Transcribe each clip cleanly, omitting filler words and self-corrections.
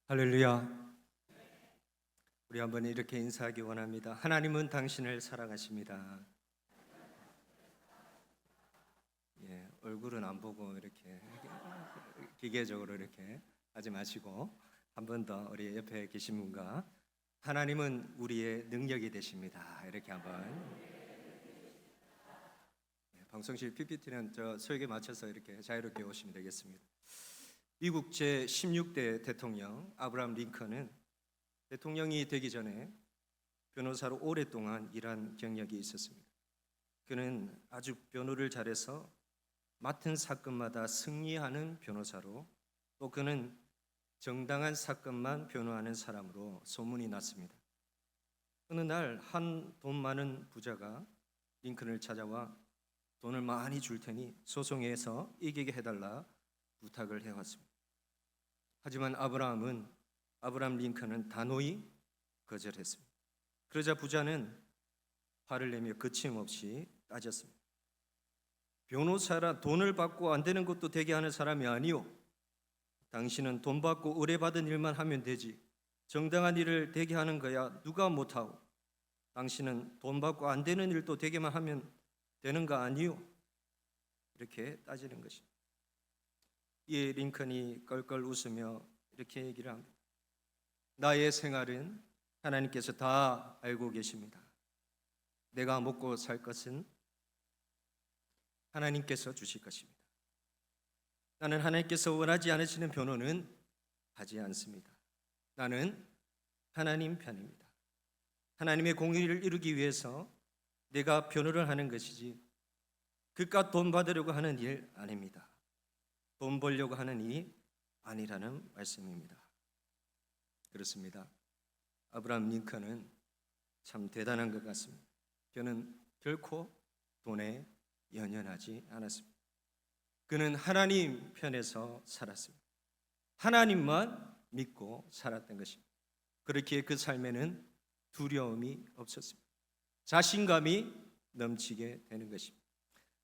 할렐루야. 우리 한번 이렇게 인사하기 원합니다. 하나님은 당신을 사랑하십니다. 얼굴은 안 보고 이렇게 기계적으로 이렇게 하지 마시고 한 번 더 우리 옆에 계신 분과 하나님은 우리의 능력이 되십니다. 이렇게 한번 방송실 PPT는 저 설계 맞춰서 이렇게 자유롭게 오시면 되겠습니다. 미국 제16대 대통령 아브라함 링컨은 대통령이 되기 전에 변호사로 오랫동안 일한 경력이 있었습니다. 그는 아주 변호를 잘해서 맡은 사건마다 승리하는 변호사로, 또 그는 정당한 사건만 변호하는 사람으로 소문이 났습니다. 어느 날 한 돈 많은 부자가 링컨을 찾아와 돈을 많이 줄 테니 소송에서 이기게 해달라 부탁을 해왔습니다. 하지만 아브라함 링컨은 단호히 거절했습니다. 그러자 부자는 화를 내며 거침없이 따졌습니다. 변호사라 돈을 받고 안 되는 것도 되게 하는 사람이 아니오. 당신은 돈 받고 의뢰받은 일만 하면 되지. 정당한 일을 되게 하는 거야 누가 못하오. 당신은 돈 받고 안 되는 일도 되게만 하면 되는 거 아니오. 이렇게 따지는 것입니다. 이에 링컨이 껄껄 웃으며 이렇게 얘기를 합니다. 나의 생활은 하나님께서 다 알고 계십니다. 내가 먹고 살 것은 하나님께서 주실 것입니다. 나는 하나님께서 원하지 않으시는 변호는 하지 않습니다. 나는 하나님 편입니다. 하나님의 공의를 이루기 위해서 내가 변호를 하는 것이지 그깟 돈 받으려고 하는 일 아닙니다. 돈 벌려고 하는 일이 아니라는 말씀입니다. 그렇습니다. 아브라함 링컨은 참 대단한 것 같습니다. 그는 결코 돈에 연연하지 않았습니다. 그는 하나님 편에서 살았습니다. 하나님만 믿고 살았던 것입니다. 그렇기에 그 삶에는 두려움이 없었습니다. 자신감이 넘치게 되는 것입니다.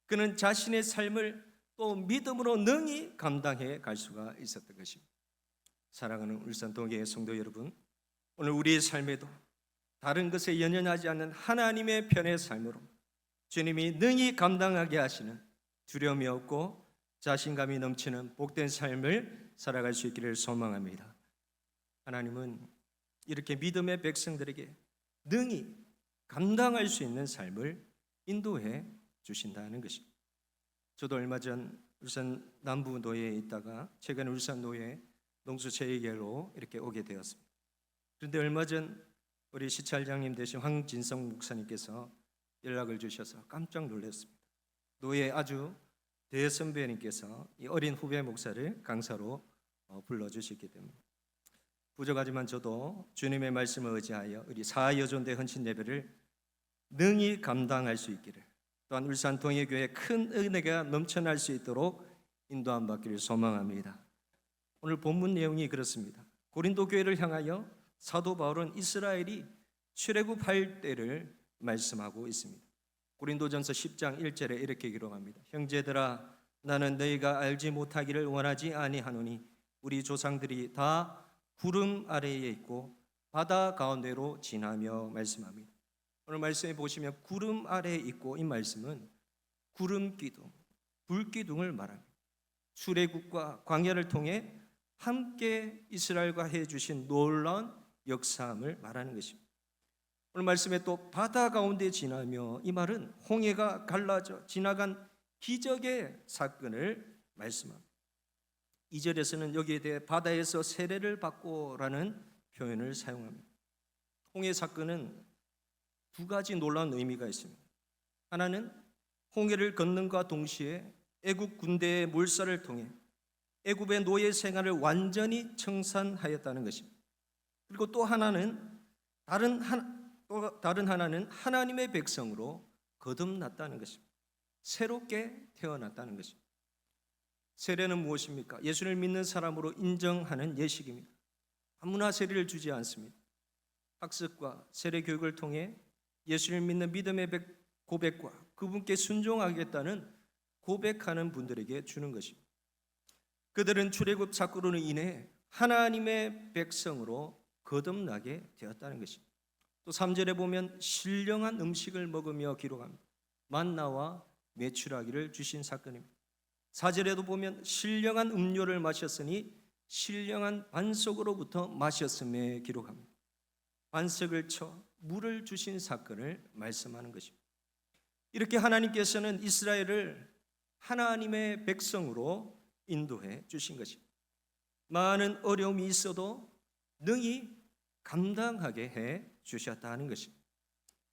그는 자신의 삶을 또 믿음으로 능히 감당해 갈 수가 있었던 것입니다. 사랑하는 울산 동계의 성도 여러분, 오늘 우리의 삶에도 다른 것에 연연하지 않는 하나님의 편의 삶으로 주님이 능히 감당하게 하시는 두려움이 없고 자신감이 넘치는 복된 삶을 살아갈 수 있기를 소망합니다. 하나님은 이렇게 믿음의 백성들에게 능히 감당할 수 있는 삶을 인도해 주신다는 것입니다. 저도 얼마 전 울산 남부 노예에 있다가 최근 울산 노예 농수체육회로 이렇게 오게 되었습니다. 그런데 얼마 전 우리 시찰장님 되신 황진성 목사님께서 연락을 주셔서 깜짝 놀랐습니다. 노예 아주 대선배님께서 이 어린 후배 목사를 강사로 불러주셨기 때문에 부족하지만 저도 주님의 말씀을 의지하여 우리 사여존대 헌신 예배를 능히 감당할 수 있기를, 또한 울산 동해교회 큰 은혜가 넘쳐날 수 있도록 인도함 받기를 소망합니다. 오늘 본문 내용이 그렇습니다. 고린도 교회를 향하여 사도 바울은 이스라엘이 출애굽할 때를 말씀하고 있습니다. 고린도전서 10장 1절에 이렇게 기록합니다. 형제들아, 나는 너희가 알지 못하기를 원하지 아니하노니 우리 조상들이 다 구름 아래에 있고 바다 가운데로 지나며 말씀합니다. 오늘 말씀에 보시면 구름 아래에 있고, 이 말씀은 구름 기둥, 불 기둥을 말합니다. 출애굽과 광야를 통해 함께 이스라엘과 해주신 놀라운 역사함을 말하는 것입니다. 오늘 말씀에 또 바다 가운데 지나며, 이 말은 홍해가 갈라져 지나간 기적의 사건을 말씀합니다. 2절에서는 여기에 대해 바다에서 세례를 받고라는 표현을 사용합니다. 홍해 사건은 두 가지 놀라운 의미가 있습니다. 하나는 홍해를 걷는과 동시에 애굽 군대의 몰살을 통해 애굽의 노예 생활을 완전히 청산하였다는 것입니다. 그리고 또 다른 하나는 하나님의 백성으로 거듭났다는 것입니다. 새롭게 태어났다는 것입니다. 세례는 무엇입니까? 예수를 믿는 사람으로 인정하는 예식입니다. 아무나 세례를 주지 않습니다. 학습과 세례 교육을 통해 예수를 믿는 믿음의 고백과 그분께 순종하겠다는 고백하는 분들에게 주는 것입니다. 그들은 출애굽 사건으로 인해 하나님의 백성으로 거듭나게 되었다는 것입니다. 또 3절에 보면 신령한 음식을 먹으며 기록합니다. 만나와 메추라기를 주신 사건입니다. 4절에도 보면 신령한 음료를 마셨으니 신령한 반석으로부터 마셨음에 기록합니다. 반석을 쳐 물을 주신 사건을 말씀하는 것입니다. 이렇게 하나님께서는 이스라엘을 하나님의 백성으로 인도해 주신 것입니다. 많은 어려움이 있어도 능히 감당하게 해 주셨다는 것입니다.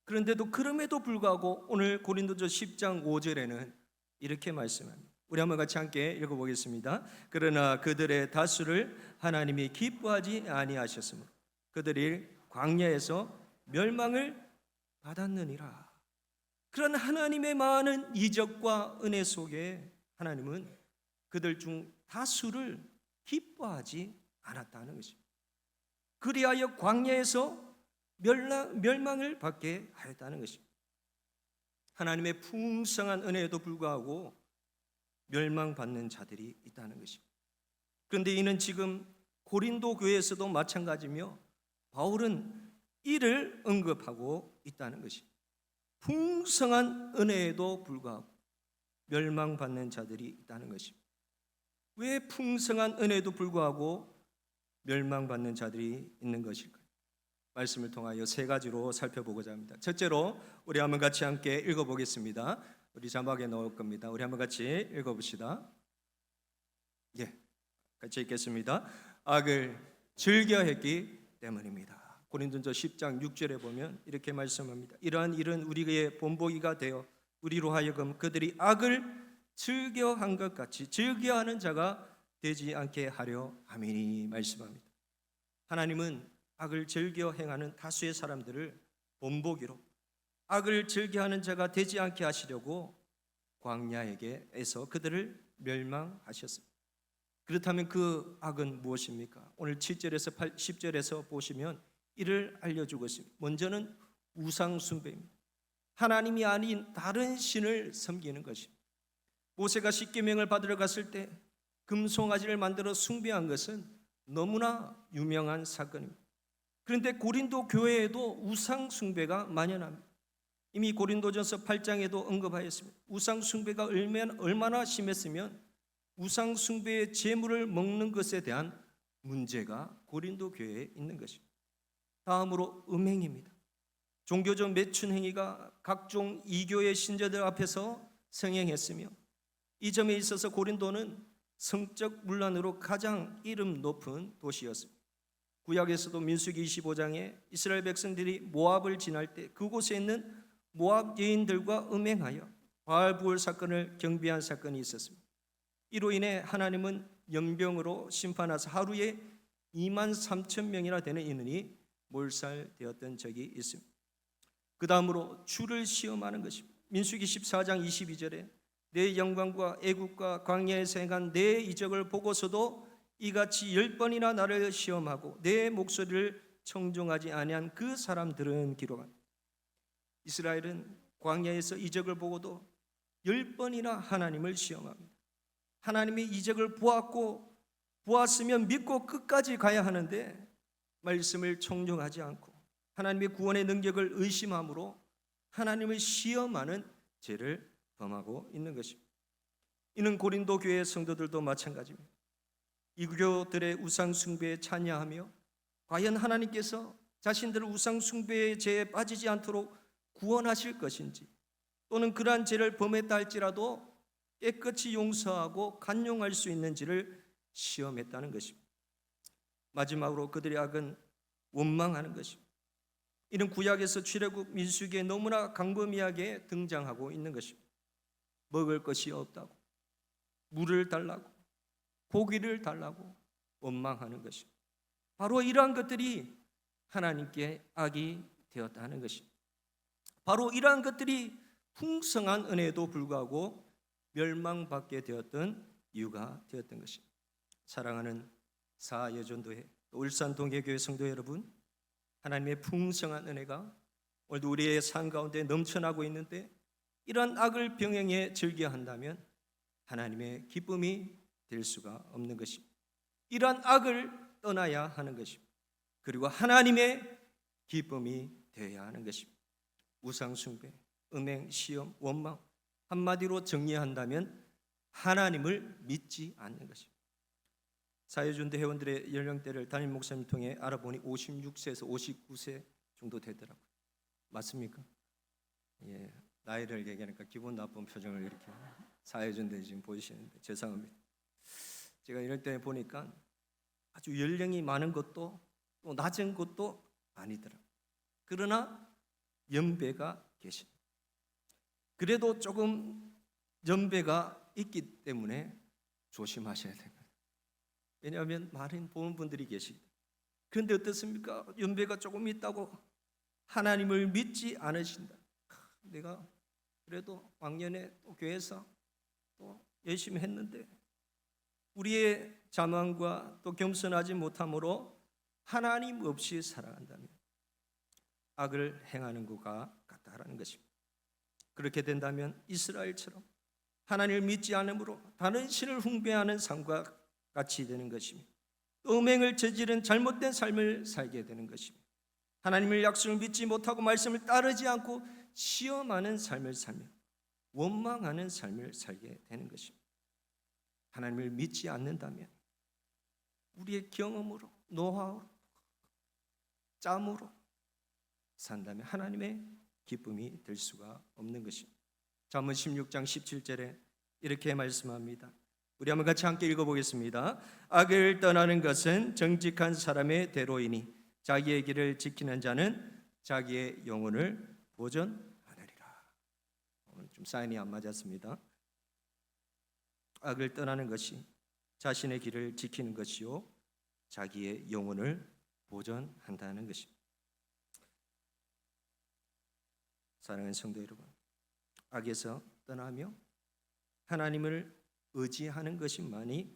그런데도 그럼에도 불구하고 오늘 고린도서 10장 5절에는 이렇게 말씀합니다. 우리 한번 같이 함께 읽어보겠습니다. 그러나 그들의 다수를 하나님이 기뻐하지 아니하셨으므로 그들이 광야에서 멸망을 받았느니라. 그런 하나님의 많은 이적과 은혜 속에 하나님은 그들 중 다수를 기뻐하지 않았다는 것입니다. 그리하여 광야에서 멸망을 받게 하였다는 것입니다. 하나님의 풍성한 은혜에도 불구하고 멸망받는 자들이 있다는 것입니다. 그런데 이는 지금 고린도 교회에서도 마찬가지며 바울은 이를 언급하고 있다는 것입니다. 풍성한 은혜에도 불구하고 멸망받는 자들이 있다는 것입니다. 왜 풍성한 은혜에도 불구하고 멸망받는 자들이 있는 것일까요? 말씀을 통하여 세 가지로 살펴보고자 합니다. 첫째로 우리 한번 같이 함께 읽어보겠습니다. 우리 자막에 넣을 겁니다. 우리 한번 같이 읽어봅시다. 같이 읽겠습니다. 악을 즐겨했기 때문입니다. 고린도서 10장 6절에 보면 이렇게 말씀합니다. 이러한 일은 우리의 본보기가 되어 우리로 하여금 그들이 악을 즐겨한 것 같이 즐겨하는 자가 되지 않게 하려 함이니 말씀합니다. 하나님은 악을 즐겨 행하는 다수의 사람들을 본보기로 악을 즐겨하는 자가 되지 않게 하시려고 광야에게서 그들을 멸망하셨습니다. 그렇다면 그 악은 무엇입니까? 오늘 7절에서 10절에서 보시면 이를 알려주고 있습니다. 먼저는 우상 숭배입니다. 하나님이 아닌 다른 신을 섬기는 것입니다. 모세가 십계명을 받으러 갔을 때 금송아지를 만들어 숭배한 것은 너무나 유명한 사건입니다. 그런데 고린도 교회에도 우상 숭배가 만연합니다. 이미 고린도전서 8장에도 언급하였습니다. 우상 숭배가 얼마나 심했으면 우상 숭배의 제물을 먹는 것에 대한 문제가 고린도 교회에 있는 것입니다. 다음으로 음행입니다. 종교적 매춘 행위가 각종 이교의 신자들 앞에서 성행했으며 이 점에 있어서 고린도는 성적 문란으로 가장 이름 높은 도시였습니다. 구약에서도 민수기 25장에 이스라엘 백성들이 모압을 지날 때 그곳에 있는 모압 여인들과 음행하여 바알부올 사건을 경비한 사건이 있었습니다. 이로 인해 하나님은 연병으로 심판하사 하루에 2만 3천 명이나 되는 인원이 몰살되었던 적이 있습니다. 그 다음으로 주를 시험하는 것입니다. 민수기 14장 22절에 내 영광과 애국과 광야에서 행한 내 이적을 보고서도 이같이 10번이나 나를 시험하고 내 목소리를 청종하지 아니한 그 사람들은 기록합니다. 이스라엘은 광야에서 이적을 보고도 10번이나 하나님을 시험합니다. 하나님의 이적을 보았으면 믿고 끝까지 가야 하는데 말씀을 청종하지 않고 하나님의 구원의 능력을 의심함으로 하나님을 시험하는 죄를 범하고 있는 것입니다. 이는 고린도 교회 성도들도 마찬가지입니다. 이교들의 우상 숭배에 찬야하며 과연 하나님께서 자신들을 우상 숭배의 죄에 빠지지 않도록 구원하실 것인지 또는 그러한 죄를 범했다 할지라도 깨끗이 용서하고 간용할 수 있는지를 시험했다는 것입니다. 마지막으로 그들의 악은 원망하는 것입니다. 이는 구약에서 출애굽 민수기에 너무나 광범위하게 등장하고 있는 것입니다. 먹을 것이 없다고, 물을 달라고, 고기를 달라고 원망하는 것입니다. 바로 이러한 것들이 하나님께 악이 되었다는 것입니다. 바로 이러한 것들이 풍성한 은혜에도 불구하고 멸망받게 되었던 이유가 되었던 것입니다. 사랑하는 사여전도회 울산 동해교회 성도 여러분, 하나님의 풍성한 은혜가 오늘도 우리의 삶 가운데 넘쳐나고 있는데 이러한 악을 병행해 즐겨 한다면 하나님의 기쁨이 될 수가 없는 것입니다. 이러한 악을 떠나야 하는 것입니다. 그리고 하나님의 기쁨이 되어야 하는 것입니다. 우상숭배, 음행, 시험, 원망, 한마디로 정리한다면 하나님을 믿지 않는 것입니다. 사회전도 회원들의 연령대를 담임 목사님 통해 알아보니 56세에서 59세 정도 되더라고요. 맞습니까? 예, 나이를 얘기하니까 기분 나쁜 표정을 이렇게 사회전도에 지금 보이시는데 죄송합니다. 제가 이럴 때 보니까 아주 연령이 많은 것도 또 낮은 것도 아니더라고요. 그러나 연배가 계십니다. 그래도 조금 연배가 있기 때문에 조심하셔야 됩니다. 왜냐하면 많은 보는 분들이 계시기 때문에. 그런데 어떻습니까? 연배가 조금 있다고 하나님을 믿지 않으신다. 내가 그래도 왕년에 또 교회에서 또 열심히 했는데 우리의 자만과 또 겸손하지 못함으로 하나님 없이 살아간다면 악을 행하는 것과 같다라는 것입니다. 그렇게 된다면 이스라엘처럼 하나님을 믿지 않으므로 다른 신을 숭배하는 삶과 같이 되는 것입니다. 또 음행을 저지른 잘못된 삶을 살게 되는 것입니다. 하나님의 약속을 믿지 못하고 말씀을 따르지 않고 시험하는 삶을 살며 원망하는 삶을 살게 되는 것입니다. 하나님을 믿지 않는다면 우리의 경험으로, 노하우로, 짬으로 산다면 하나님의 기쁨이 될 수가 없는 것입니다. 잠언 16장 17절에 이렇게 말씀합니다. 우리 한번 같이 함께 읽어보겠습니다. 악을 떠나는 것은 정직한 사람의 대로이니 자기의 길을 지키는 자는 자기의 영혼을 보존하느리라. 오늘 좀 사인이 안 맞았습니다. 악을 떠나는 것이 자신의 길을 지키는 것이요 자기의 영혼을 보존한다는 것입니다. 사랑하는 성도 여러분, 악에서 떠나며 하나님을 의지하는 것만이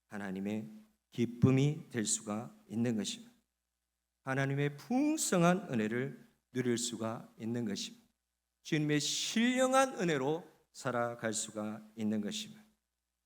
하나님의 기쁨이 될 수가 있는 것입니다. 하나님의 풍성한 은혜를 누릴 수가 있는 것입니다. 주님의 신령한 은혜로 살아갈 수가 있는 것입니다.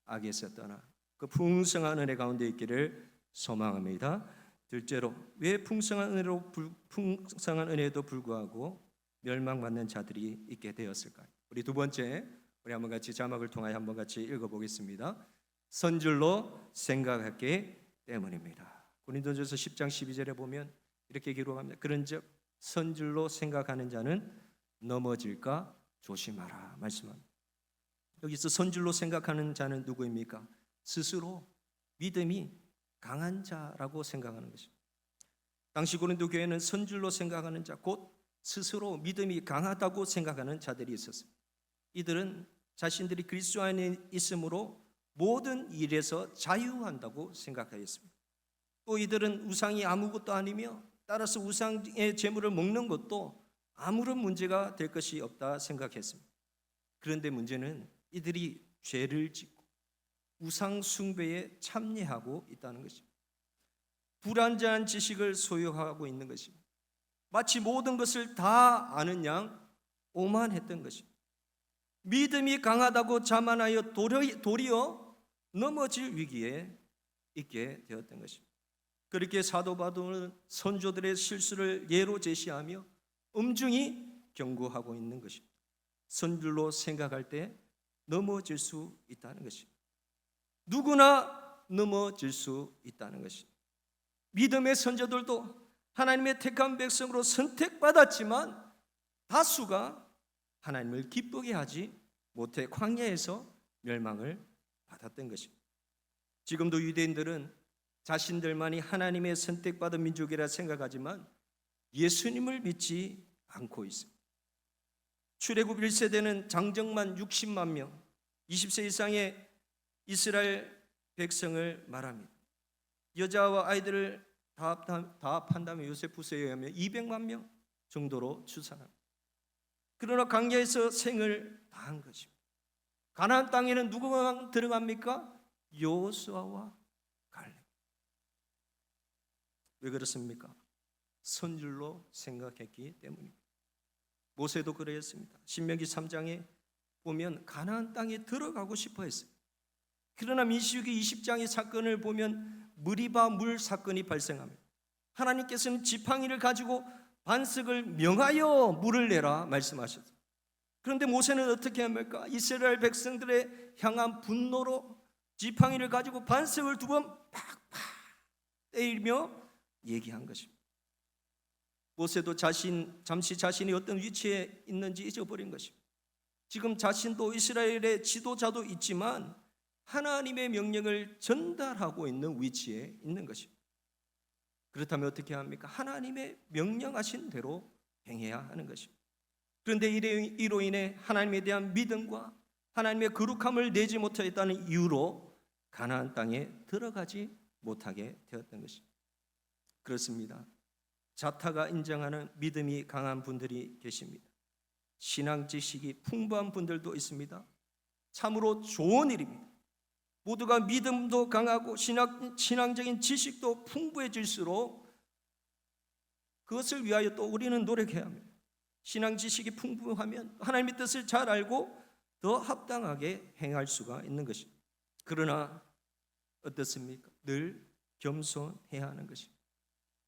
악에서 떠나 그 풍성한 은혜 가운데 있기를 소망합니다. 둘째로, 왜 풍성한 은혜에도 불구하고 멸망받는 자들이 있게 되었을까요? 우리 두 번째, 우리 한번 같이 자막을 통하여 한번 같이 읽어보겠습니다. 선줄로 생각하기 때문입니다. 고린도전서 10장 12절에 보면 이렇게 기록합니다. 그런즉 선줄로 생각하는 자는 넘어질까 조심하라 말씀합니다. 여기서 선줄로 생각하는 자는 누구입니까? 스스로 믿음이 강한 자라고 생각하는 것입니다. 당시 고린도 교회는 선줄로 생각하는 자, 곧 스스로 믿음이 강하다고 생각하는 자들이 있었습니다. 이들은 자신들이 그리스도 안에 있으므로 모든 일에서 자유한다고 생각하였습니다. 또 이들은 우상이 아무것도 아니며 따라서 우상의 제물을 먹는 것도 아무런 문제가 될 것이 없다 생각했습니다. 그런데 문제는 이들이 죄를 짓고 우상 숭배에 참여하고 있다는 것입니다. 불완전한 지식을 소유하고 있는 것입니다. 마치 모든 것을 다 아는 양 오만했던 것입니다. 믿음이 강하다고 자만하여 도리어 넘어질 위기에 있게 되었던 것입니다. 그렇게 사도 바울은 선조들의 실수를 예로 제시하며 엄중히 경고하고 있는 것입니다. 선줄로 생각할 때 넘어질 수 있다는 것입니다. 누구나 넘어질 수 있다는 것입니다. 믿음의 선조들도 하나님의 택한 백성으로 선택받았지만 다수가 하나님을 기쁘게 하지 못해 광야에서 멸망을 받았던 것입니다. 지금도 유대인들은 자신들만이 하나님의 선택받은 민족이라 생각하지만 예수님을 믿지 않고 있습니다. 출애굽 1세대는 장정만 60만 명, 20세 이상의 이스라엘 백성을 말합니다. 여자와 아이들을 다 합한다면 요세푸스에 의하면 200만 명 정도로 추산합니다. 그러나 광야에서 생을 다한 것입니다. 가나안 땅에는 누구가 들어갑니까? 여호수아와 갈렙. 왜 그렇습니까? 선줄로 생각했기 때문입니다. 모세도 그랬습니다. 신명기 3장에 보면 가나안 땅에 들어가고 싶어 했어요. 그러나 민수기 20장의 사건을 보면 무리바 물 사건이 발생합니다. 하나님께서는 지팡이를 가지고 반석을 명하여 물을 내라 말씀하셨어요. 그런데 모세는 어떻게 합니까? 이스라엘 백성들의 향한 분노로 지팡이를 가지고 반석을 두 번 팍팍 때리며 얘기한 것입니다. 모세도 잠시 자신이 어떤 위치에 있는지 잊어버린 것입니다. 지금 자신도 이스라엘의 지도자도 있지만 하나님의 명령을 전달하고 있는 위치에 있는 것입니다. 그렇다면 어떻게 합니까? 하나님의 명령하신 대로 행해야 하는 것입니다. 그런데 이로 인해 하나님에 대한 믿음과 하나님의 거룩함을 내지 못했다는 이유로 가나안 땅에 들어가지 못하게 되었던 것입니다. 그렇습니다. 자타가 인정하는 믿음이 강한 분들이 계십니다. 신앙 지식이 풍부한 분들도 있습니다. 참으로 좋은 일입니다. 모두가 믿음도 강하고 신앙적인 지식도 풍부해질수록 그것을 위하여 또 우리는 노력해야 합니다. 신앙 지식이 풍부하면 하나님의 뜻을 잘 알고 더 합당하게 행할 수가 있는 것입니다. 그러나 어떻습니까? 늘 겸손해야 하는 것입니다.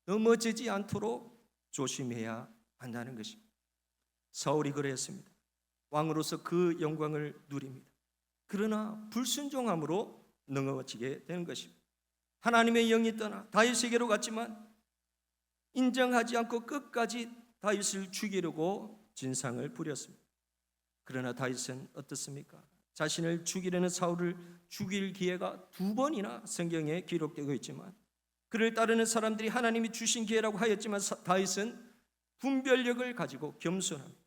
넘어지지 않도록 조심해야 한다는 것입니다. 사울이 그랬습니다. 왕으로서 그 영광을 누립니다. 그러나 불순종함으로 넘어지게 되는 것입니다. 하나님의 영이 떠나 다윗에게로 갔지만 인정하지 않고 끝까지 다윗을 죽이려고 진상을 부렸습니다. 그러나 다윗은 어떻습니까? 자신을 죽이려는 사울을 죽일 기회가 2번이나 성경에 기록되고 있지만 그를 따르는 사람들이 하나님이 주신 기회라고 하였지만 다윗은 분별력을 가지고 겸손합니다.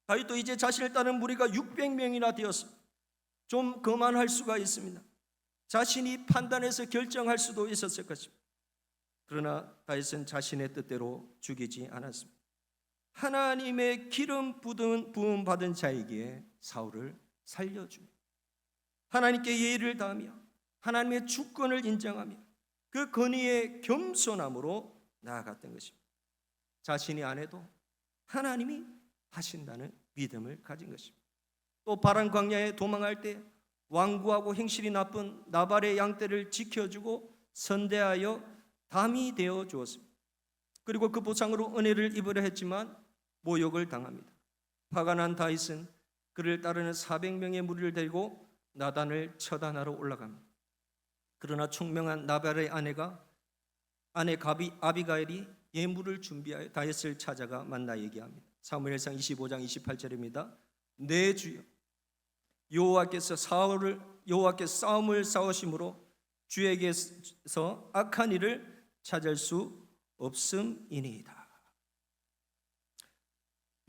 다윗도 이제 자신을 따르는 무리가 600명이나 되었습니다. 좀 그만할 수가 있습니다. 자신이 판단해서 결정할 수도 있었을 것입니다. 그러나 다윗은 자신의 뜻대로 죽이지 않았습니다. 하나님의 기름 부음 받은 자에게 사울을 살려줍니다. 하나님께 예의를 다하며 하나님의 주권을 인정하며 그 권위의 겸손함으로 나아갔던 것입니다. 자신이 안 해도 하나님이 하신다는 믿음을 가진 것입니다. 또 바란 광야에 도망할 때 완고하고 행실이 나쁜 나발의 양떼를 지켜주고 선대하여 담이 되어 주었습니다. 그리고 그 보상으로 은혜를 입으려 했지만 모욕을 당합니다. 화가 난 다윗은 그를 따르는 400명의 무리를 데리고 나단을 처단하러 올라갑니다. 그러나 총명한 나발의 아내 아비가일이 예물을 준비하여 다윗을 찾아가 만나 얘기합니다. 사무엘상 25장 28절입니다. 내 주여 여호와께서 싸움을 싸우심으로 주에게서 악한 일을 찾을 수 없음이니이다.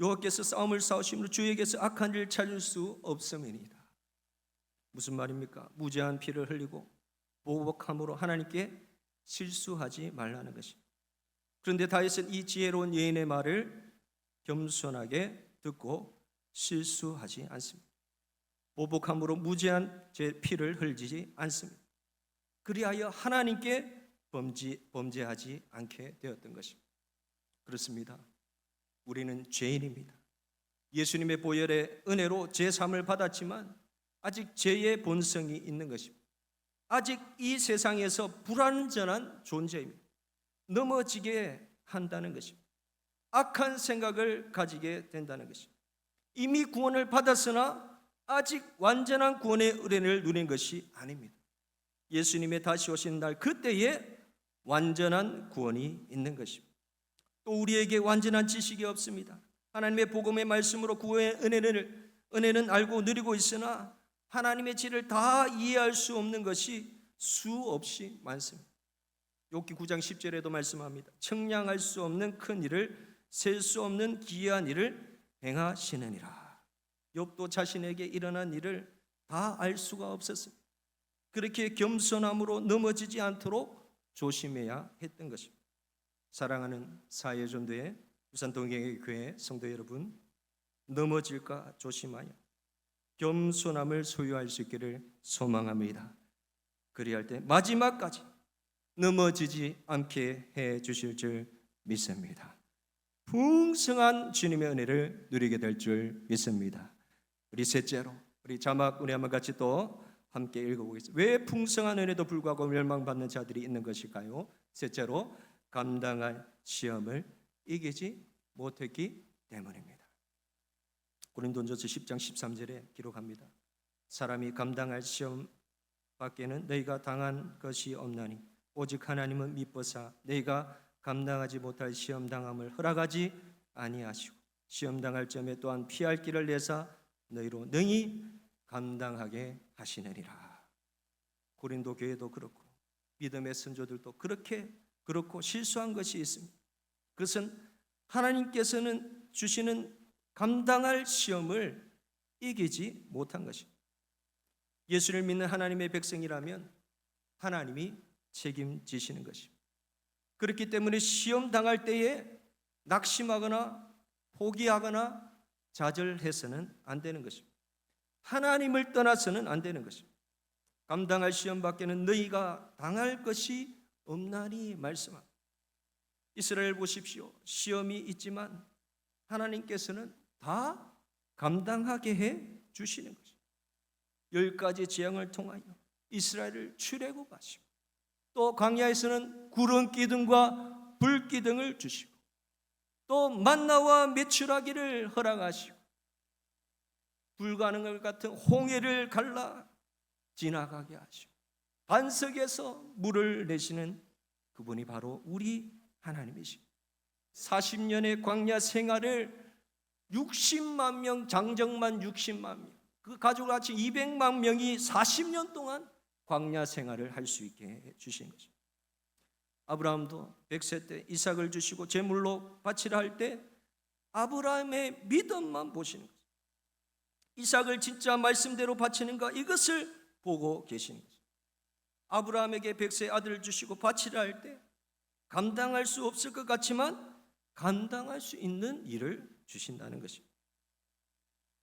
여호와께서 싸움을 싸우심으로 주에게서 악한 일을 찾을 수 없음이니이다. 무슨 말입니까? 무죄한 피를 흘리고 보복함으로 하나님께 실수하지 말라는 것입니다. 그런데 다윗은 이 지혜로운 여인의 말을 겸손하게 듣고 실수하지 않습니다. 보복함으로 무죄한 제 피를 흘리지 않습니다. 그리하여 하나님께 범죄하지 않게 되었던 것입니다. 그렇습니다. 우리는 죄인입니다. 예수님의 보혈의 은혜로 제3을 받았지만 아직 죄의 본성이 있는 것입니다. 아직 이 세상에서 불완전한 존재입니다. 넘어지게 한다는 것입니다. 악한 생각을 가지게 된다는 것입니다. 이미 구원을 받았으나 아직 완전한 구원의 은혜를 누린 것이 아닙니다. 예수님의 다시 오시는 날 그때에 완전한 구원이 있는 것입니다. 또 우리에게 완전한 지식이 없습니다. 하나님의 복음의 말씀으로 구원의 은혜는 알고 누리고 있으나 하나님의 지혜를 다 이해할 수 없는 것이 수없이 많습니다. 욥기 9장 10절에도 말씀합니다. 청량할 수 없는 큰 일을 셀 수 없는 기이한 일을 행하시느니라. 욥도 자신에게 일어난 일을 다 알 수가 없었습니다. 그렇게 겸손함으로 넘어지지 않도록 조심해야 했던 것입니다. 사랑하는 사회전도회 부산 동경의 교회 성도 여러분, 넘어질까 조심하여 겸손함을 소유할 수 있기를 소망합니다. 그리할 때 마지막까지 넘어지지 않게 해 주실 줄 믿습니다. 풍성한 주님의 은혜를 누리게 될 줄 믿습니다. 우리 셋째로 우리 자막 우리 한번 같이 또 함께 읽어보겠습니다. 왜 풍성한 은혜도 불구하고 멸망받는 자들이 있는 것일까요? 셋째로, 감당할 시험을 이기지 못했기 때문입니다. 고린도전서 10장 13절에 기록합니다. 사람이 감당할 시험 밖에는 너희가 당한 것이 없나니 오직 하나님은 미쁘사 너희가 감당하지 못할 시험 당함을 허락하지 아니하시고 시험 당할 점에 또한 피할 길을 내사 너희로 능히 감당하게 하시느니라. 고린도 교회도 그렇고 믿음의 선조들도 그렇고 실수한 것이 있습니다. 그것은 하나님께서는 주시는 감당할 시험을 이기지 못한 것입니다. 예수를 믿는 하나님의 백성이라면 하나님이 책임지시는 것입니다. 그렇기 때문에 시험 당할 때에 낙심하거나 포기하거나 좌절해서는 안 되는 것입니다. 하나님을 떠나서는 안 되는 것입니다. 감당할 시험 밖에는 너희가 당할 것이 없나니 말씀합니다. 이스라엘 보십시오. 시험이 있지만 하나님께서는 다 감당하게 해 주시는 것입니다. 10가지 재앙을 통하여 이스라엘을 출애굽하시고 또 광야에서는 구름 기둥과 불 기둥을 주시고 또 만나와 메추라기를 허락하시고 불가능할 같은 홍해를 갈라 지나가게 하시고 반석에서 물을 내시는 그분이 바로 우리 하나님이십니다. 40년의 광야 생활을 60만 명, 장정만 60만 명, 그 가족같이 200만 명이 40년 동안 광야 생활을 할 수 있게 해 주신 것입니다. 아브라함도 100세 때 이삭을 주시고 제물로 바치라 할 때 아브라함의 믿음만 보시는 것입니다. 이삭을 진짜 말씀대로 바치는가 이것을 보고 계시는 것입니다. 아브라함에게 100세 아들을 주시고 바치라 할 때 감당할 수 없을 것 같지만 감당할 수 있는 일을 주신다는 것입니다.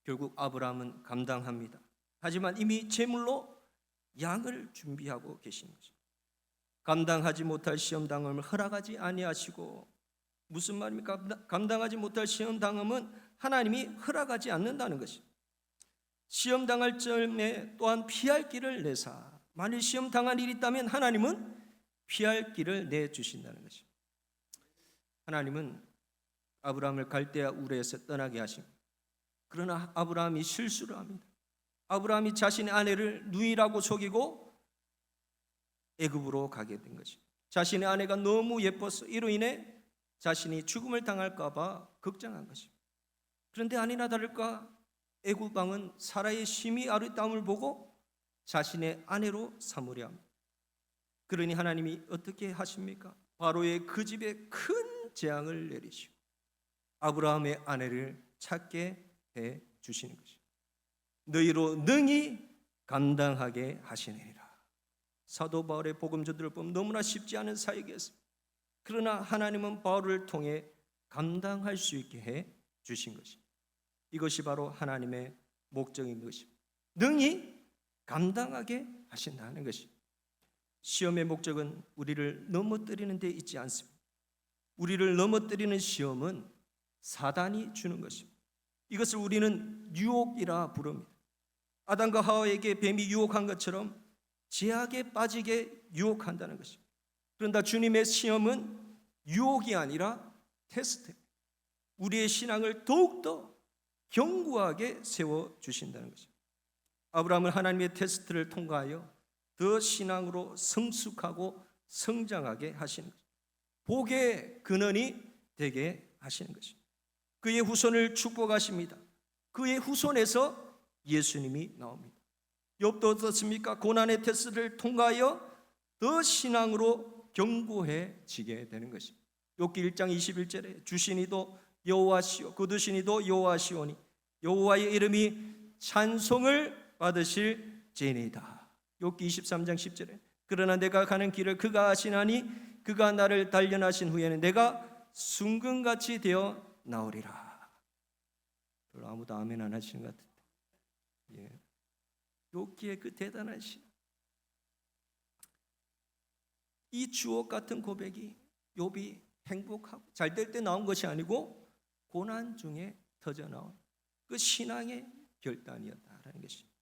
결국 아브라함은 감당합니다. 하지만 이미 제물로 양을 준비하고 계신 것입니다. 감당하지 못할 시험 당함을 허락하지 아니하시고, 무슨 말입니까? 감당하지 못할 시험 당함은 하나님이 허락하지 않는다는 것입니다. 시험 당할 점에 또한 피할 길을 내사, 만일 시험 당할 일이 있다면 하나님은 피할 길을 내주신다는 것입니다. 하나님은 아브라함을 갈대아 우르에서 떠나게 하십니다. 그러나 아브라함이 실수를 합니다. 아브라함이 자신의 아내를 누이라고 속이고 애굽으로 가게 된 것입니다. 자신의 아내가 너무 예뻐서 이로 인해 자신이 죽음을 당할까 봐 걱정한 것입니다. 그런데 아니나 다를까 애굽 왕은 사라의 심히 아름다움을 보고 자신의 아내로 삼으려 합니다. 그러니 하나님이 어떻게 하십니까? 바로의 그 집에 큰 재앙을 내리시고 아브라함의 아내를 찾게 해 주시는 것입니다. 너희로 능히 감당하게 하시느니라. 사도 바울의 복음전들을 보면 너무나 쉽지 않은 사역이었습니다. 그러나 하나님은 바울을 통해 감당할 수 있게 해 주신 것입니다. 이것이 바로 하나님의 목적인 것입니다. 능히 감당하게 하신다는 것입니다. 시험의 목적은 우리를 넘어뜨리는 데 있지 않습니다. 우리를 넘어뜨리는 시험은 사단이 주는 것입니다. 이것을 우리는 유혹이라 부릅니다. 아담과 하와에게 뱀이 유혹한 것처럼 죄악에 빠지게 유혹한다는 것입니다. 그런데 주님의 시험은 유혹이 아니라 테스트입니다. 우리의 신앙을 더욱더 견고하게 세워주신다는 것입니다. 아브라함은 하나님의 테스트를 통과하여 더 신앙으로 성숙하고 성장하게 하시는 것입니다. 복의 근원이 되게 하시는 것입니다. 그의 후손을 축복하십니다. 그의 후손에서 예수님이 나옵니다. 욥도 어떻습니까? 고난의 테스트를 통과하여 더 신앙으로 견고해지게 되는 것입니다. 욥기 1장 21절에 주시니도 여호와시오 거두시니도 여호와시오니 여호와의 이름이 찬송을 받으실지니이다. 욥기 23장 10절에 그러나 내가 가는 길을 그가 아시나니 그가 나를 단련하신 후에는 내가 순금같이 되어 나오리라. 별로 아무도 아멘 안 하시는 것 같은데, 예. 욥기의 그 대단한 신, 이 주옥 같은 고백이 욥이 행복하고 잘 될 때 나온 것이 아니고 고난 중에 터져 나온 그 신앙의 결단이었다라는 것입니다.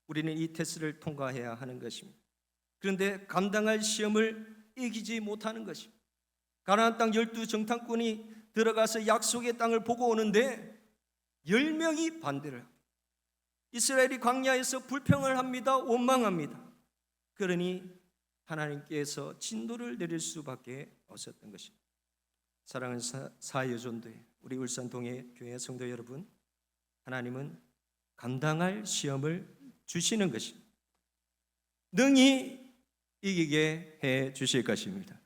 우리는 이 테스트를 통과해야 하는 것입니다. 그런데 감당할 시험을 이기지 못하는 것입니다. 가나안 땅 12정탐꾼이 들어가서 약속의 땅을 보고 오는데 10명이 반대를 합니다. 이스라엘이 광야에서 불평을 합니다. 원망합니다. 그러니 하나님께서 진노를 내릴 수밖에 없었던 것입니다. 사랑하는 사회전도회, 우리 울산동의 교회 성도 여러분, 하나님은 감당할 시험을 주시는 것입니다. 능히 이기게 해 주실 것입니다.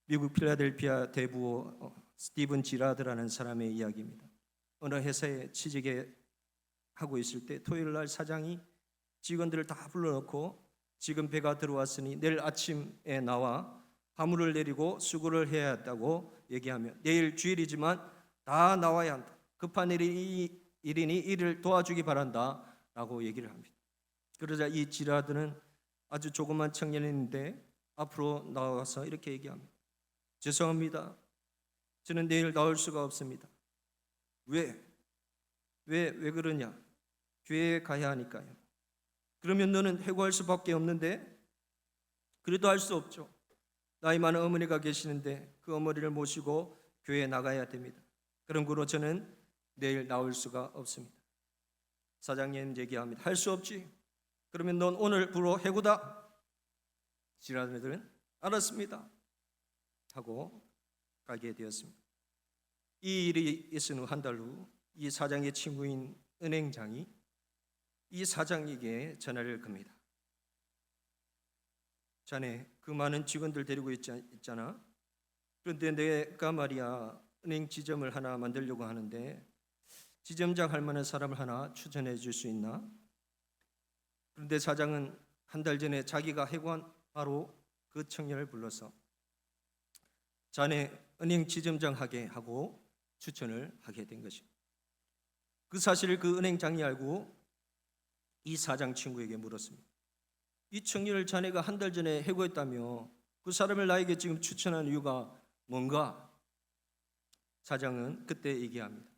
미국 필라델피아 대부호 스티븐 지라드라는 사람의 이야기입니다. 어느 회사에 취직에 하고 있을 때 토요일 날 사장이 직원들을 다 불러놓고 지금 배가 들어왔으니 내일 아침에 나와 화물을 내리고 수고를 해야 한다고 얘기하면 내일 주일이지만 다 나와야 한다. 급한 일이니 일을 도와주기 바란다 라고 얘기를 합니다. 그러자 이 지라드는 아주 조그만 청년인데 앞으로 나와서 이렇게 얘기합니다. 죄송합니다. 저는 내일 나올 수가 없습니다. 왜 그러냐? 교회에 가야 하니까요. 그러면 너는 해고할 수밖에 없는데 그래도 할 수 없죠. 나이 많은 어머니가 계시는데 그 어머니를 모시고 교회에 나가야 됩니다. 그런 거로 저는 내일 나올 수가 없습니다. 사장님 얘기합니다. 할 수 없지. 그러면 넌 오늘부로 해고다. 지라드들은 알았습니다 하고 가게 되었습니다. 이 일이 있은 후 한 달 후 이 사장의 친구인 은행장이 이 사장에게 전화를 겁니다. 자네 그 많은 직원들 데리고 있잖아. 그런데 내가 말이야 은행 지점을 하나 만들려고 하는데 지점장 할 만한 사람을 하나 추천해 줄 수 있나? 그런데 사장은 한 달 전에 자기가 해고한 바로 그 청년을 불러서 자네 은행 지점장 하게 하고 추천을 하게 된 것입니다. 그 사실을 그 은행장이 알고 이 사장 친구에게 물었습니다. 이 청년을 자네가 한 달 전에 해고했다며 그 사람을 나에게 지금 추천한 이유가 뭔가? 사장은 그때 얘기합니다.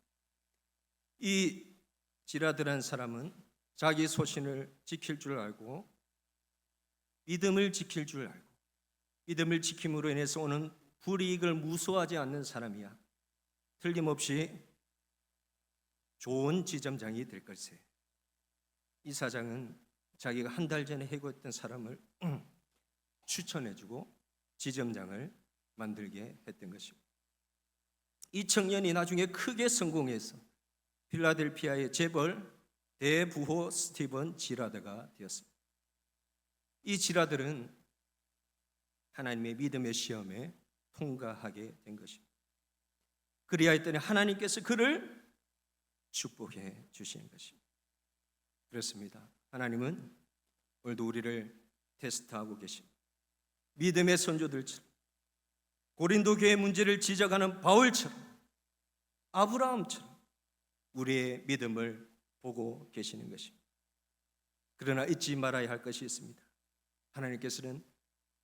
이 지라드란 사람은 자기 소신을 지킬 줄 알고 믿음을 지킬 줄 알고 믿음을 지킴으로 인해서 오는 불이익을 무서워하지 않는 사람이야. 틀림없이 좋은 지점장이 될 걸세. 이 사장은 자기가 한 달 전에 해고했던 사람을 추천해주고 지점장을 만들게 했던 것입니다. 이 청년이 나중에 크게 성공해서 필라델피아의 재벌 대부호 스티븐 지라드가 되었습니다. 이 지라드는 하나님의 믿음의 시험에 통과하게 된 것입니다. 그리하 했더니 하나님께서 그를 축복해 주시는 것입니다. 그렇습니다. 하나님은 오늘도 우리를 테스트하고 계십니다. 믿음의 선조들처럼 고린도 교회 문제를 지적하는 바울처럼 아브라함처럼 우리의 믿음을 보고 계시는 것입니다. 그러나 잊지 말아야 할 것이 있습니다. 하나님께서는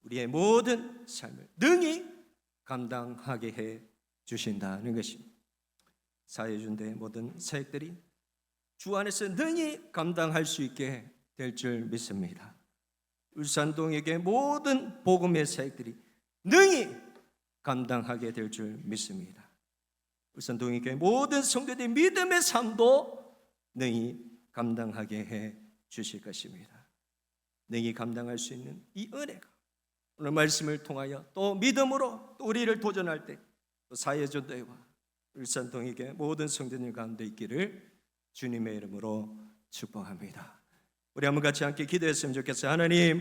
우리의 모든 삶을 능히 감당하게 해 주신다는 것입니다. 사회준대의 모든 사역들이 주 안에서 능히 감당할 수 있게 될 줄 믿습니다. 울산동에게 모든 복음의 사역들이 능히 감당하게 될 줄 믿습니다. 울산동에게 모든 성도들의 믿음의 삶도 능히 감당하게 해 주실 것입니다. 능히 감당할 수 있는 이 은혜가 오늘 말씀을 통하여 또 믿음으로 또 우리를 도전할 때 또 사회전도회와 울산동에게 모든 성도들 가운데 있기를 주님의 이름으로 축복합니다. 우리 한번 같이 함께 기도했으면 좋겠어요. 하나님